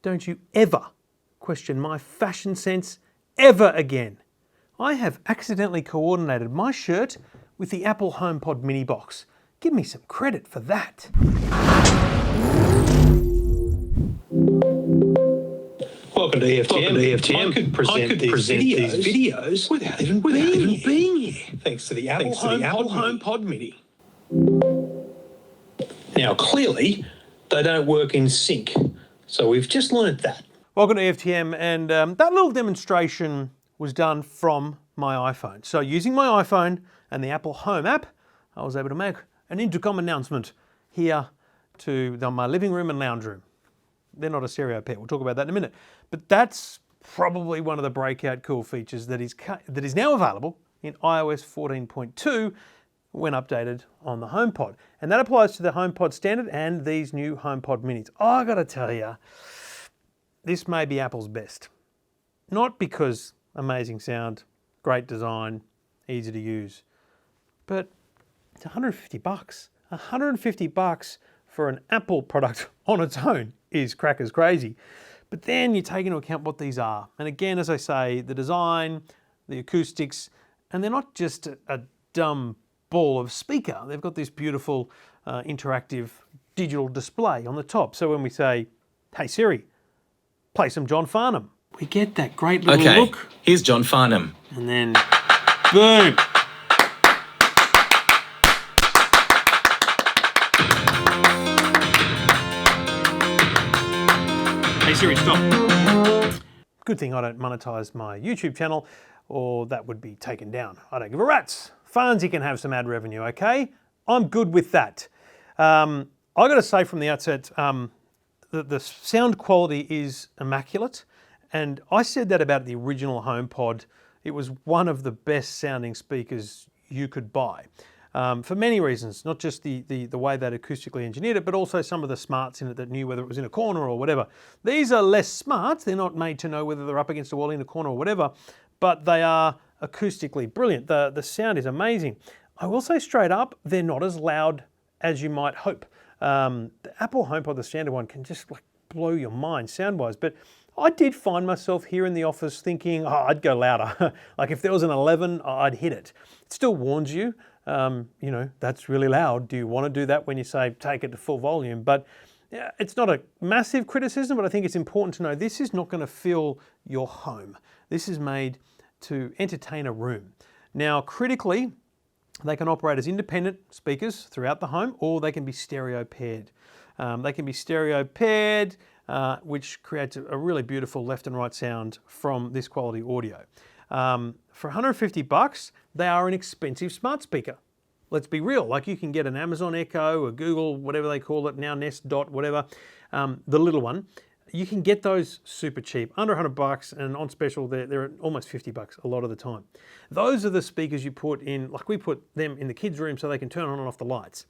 don't you ever question my fashion sense ever again. I have accidentally coordinated my shirt with the Apple HomePod Mini box. Give me some credit for that. Welcome to EFTM. I could present these videos without even being here. Thanks to the Apple HomePod Mini. Now, clearly, they don't work in sync, so we've just learned that. Welcome to EFTM, and that little demonstration was done from my iPhone. So using my iPhone and the Apple Home app, I was able to make an Intercom announcement here to my living room and lounge room. They're not a stereo pair. We'll talk about that in a minute. But that's probably one of the breakout cool features that is now available in iOS 14.2 when updated on the HomePod. And that applies to the HomePod Standard and these new HomePod Minis. I gotta tell you, this may be Apple's best. Not because amazing sound, great design, easy to use, but it's $150. $150 for an Apple product on its own is crackers crazy. But then you take into account what these are. And again, as I say, the design, the acoustics, and they're not just a dumb ball of speaker. They've got this beautiful interactive digital display on the top. So when we say, hey Siri, play some John Farnham, we get that great little look. Okay, here's John Farnham. And then, boom. Hey Siri, stop. Good thing I don't monetize my YouTube channel, or that would be taken down. I don't give a rat's. Farnsy can have some ad revenue, okay? I'm good with that. I got to say from the outset, the sound quality is immaculate, and I said that about the original HomePod. It was one of the best sounding speakers you could buy. For many reasons, not just the way that acoustically engineered it, but also some of the smarts in it that knew whether it was in a corner or whatever. These are less smart. They're not made to know whether they're up against a wall in a corner or whatever, but they are acoustically brilliant. The sound is amazing. I will say straight up, they're not as loud as you might hope. The Apple HomePod, the standard one, can just like blow your mind sound-wise, but I did find myself here in the office thinking, oh, I'd go louder. Like if there was an 11, I'd hit it. It still warns you, you know, that's really loud. Do you want to do that when you say take it to full volume? But yeah, it's not a massive criticism, but I think it's important to know this is not going to fill your home. This is made to entertain a room. Now, critically, they can operate as independent speakers throughout the home, or they can be stereo paired. They can be stereo paired, which creates a really beautiful left and right sound from this quality audio. For $150, they are an expensive smart speaker. Let's be real, like you can get an Amazon Echo, a Google, whatever they call it now, Nest Dot, whatever, the little one. You can get those super cheap, under $100, and on special they're almost $50 a lot of the time. Those are the speakers you put in, like we put them in the kids' room so they can turn on and off the lights.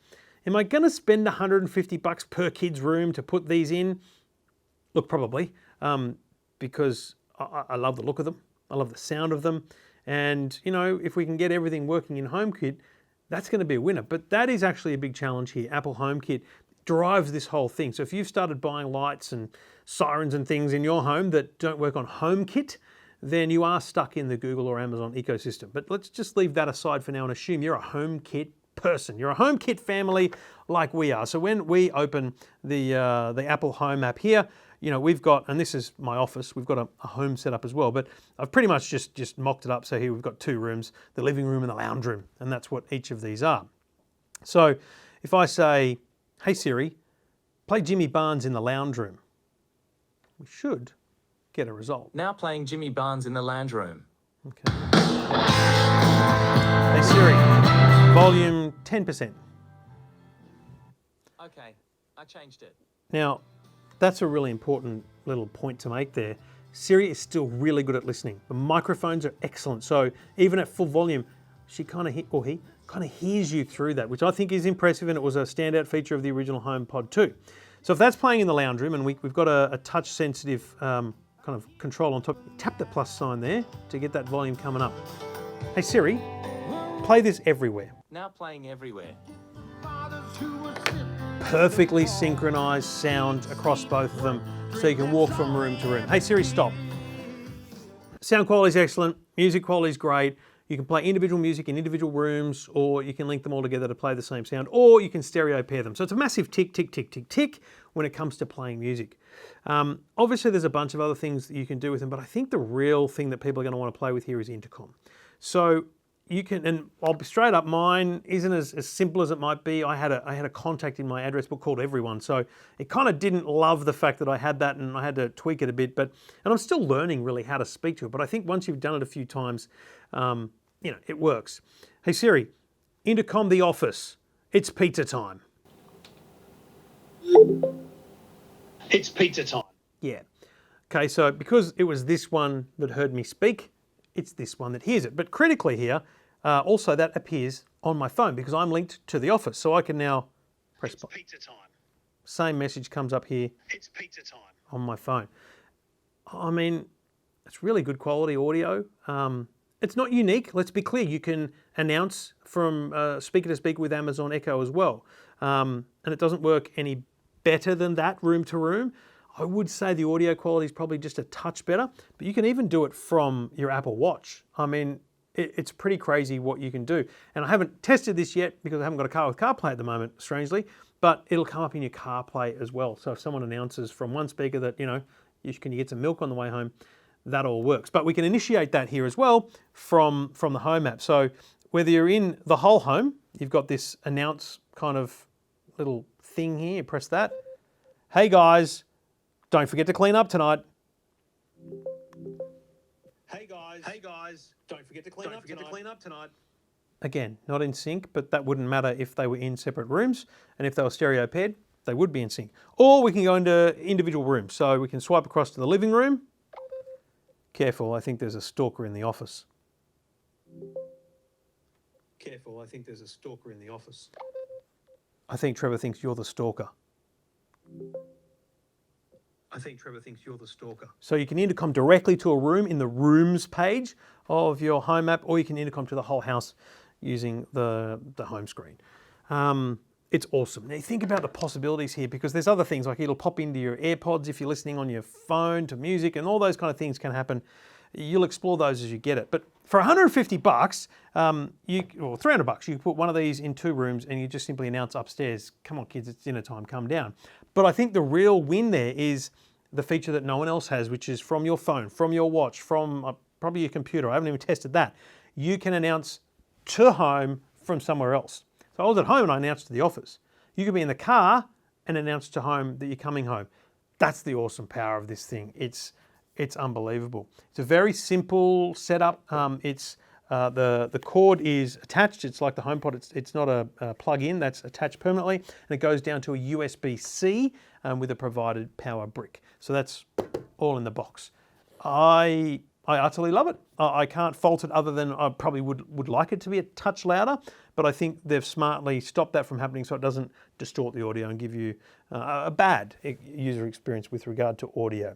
Am I going to spend $150 per kid's room to put these in? Look, probably, because I love the look of them. I love the sound of them. And, you know, if we can get everything working in HomeKit, that's going to be a winner. But that is actually a big challenge here. Apple HomeKit drives this whole thing. So if you've started buying lights and sirens and things in your home that don't work on HomeKit, then you are stuck in the Google or Amazon ecosystem. But let's just leave that aside for now and assume you're a HomeKit person. You're a HomeKit family like we are. So when we open the Apple Home app here, you know, we've got, and this is my office, we've got a home setup as well, but I've pretty much just mocked it up. So here we've got two rooms, the living room and the lounge room, and that's what each of these are. So if I say, hey Siri, play Jimmy Barnes in the lounge room, we should get a result. Now playing Jimmy Barnes in the lounge room. Okay. Hey Siri, volume 10%. Okay, I changed it. Now, that's a really important little point to make there. Siri is still really good at listening. The microphones are excellent. So even at full volume, she kind of hears you through that, which I think is impressive, and it was a standout feature of the original HomePod too. So if that's playing in the lounge room, and we've got a touch sensitive kind of control on top, tap the plus sign there to get that volume coming up. Hey Siri, play this everywhere. Now playing everywhere. Perfectly synchronized sound across both of them. so you can walk from room to room. Hey Siri, stop. Sound quality is excellent, music quality is great. You can play individual music in individual rooms, or you can link them all together to play the same sound, or you can stereo pair them. So it's a massive tick, tick, tick, tick, tick when it comes to playing music. Obviously, there's a bunch of other things that you can do with them, but I think the real thing that people are going to want to play with here is Intercom. So you can, and I'll be straight up, mine isn't as simple as it might be. I had a contact in my address book called Everyone, so it kind of didn't love the fact that I had that, and I had to tweak it a bit. And I'm still learning really how to speak to it. But I think once you've done it a few times, it works. Hey Siri, Intercom the office. It's pizza time. It's pizza time. Yeah. Okay, so because it was this one that heard me speak, it's this one that hears it. But critically here, also that appears on my phone because I'm linked to the office. So I can now press It's pizza time. same message comes up here It's pizza time. on my phone. I mean, it's really good quality audio. It's not unique, let's be clear. You can announce from speaker to speaker with Amazon Echo as well. And it doesn't work any better than that room to room. I would say the audio quality is probably just a touch better, but you can even do it from your Apple Watch. I mean, it's pretty crazy what you can do. And I haven't tested this yet because I haven't got a car with CarPlay at the moment, strangely, but it'll come up in your CarPlay as well. So if someone announces from one speaker that, can you get some milk on the way home, that all works. But we can initiate that here as well from the Home app. So whether you're in the whole home, you've got this announce kind of little thing here, press that. Hey guys, don't forget to clean up tonight. Hey guys, don't forget to clean up tonight. Again, not in sync, but that wouldn't matter if they were in separate rooms, and if they were stereo paired, they would be in sync. Or we can go into individual rooms. So we can swipe across to the living room. Careful, I think there's a stalker in the office. Careful, I think there's a stalker in the office. I think Trevor thinks you're the stalker. I think Trevor thinks you're the stalker. So you can intercom directly to a room in the rooms page of your home app, or you can intercom to the whole house using the home screen. It's awesome. Now think about the possibilities here, because there's other things like it'll pop into your AirPods if you're listening on your phone to music, and all those kind of things can happen. You'll explore those as you get it. But for $150, or $300, you put one of these in 2 rooms and you just simply announce upstairs, come on kids, it's dinner time, come down. But I think the real win there is the feature that no one else has, which is from your phone, from your watch, from probably your computer. I haven't even tested that. You can announce to home from somewhere else. So I was at home and I announced to the office. You could be in the car and announce to home that you're coming home. That's the awesome power of this thing. It's unbelievable. It's a very simple setup. The cord is attached. It's like the HomePod. It's not a plug-in. That's attached permanently, and it goes down to a USB-C with a provided power brick. So that's all in the box. I utterly love it. I can't fault it, other than I probably would like it to be a touch louder, but I think they've smartly stopped that from happening so it doesn't distort the audio and give you a bad user experience with regard to audio.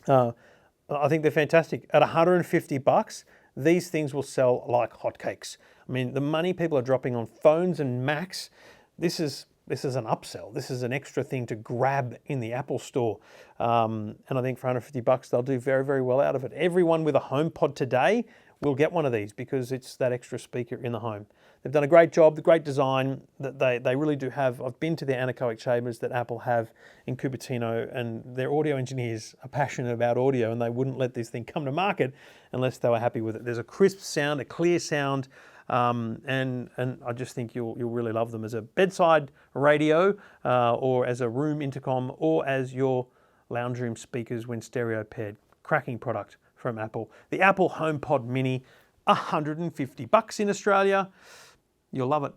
I think they're fantastic. At $150, these things will sell like hotcakes. I mean, the money people are dropping on phones and Macs, this is an upsell. This is an extra thing to grab in the Apple Store. And I think for $150, they'll do very, very well out of it. Everyone with a HomePod today will get one of these because it's that extra speaker in the home. They've done a great job, the great design that they really do have. I've been to their anechoic chambers that Apple have in Cupertino, and their audio engineers are passionate about audio, and they wouldn't let this thing come to market unless they were happy with it. There's a crisp sound, a clear sound, and I just think you'll really love them as a bedside radio, or as a room intercom, or as your lounge room speakers when stereo paired. Cracking product from Apple. The Apple HomePod Mini, $150 in Australia. You'll love it.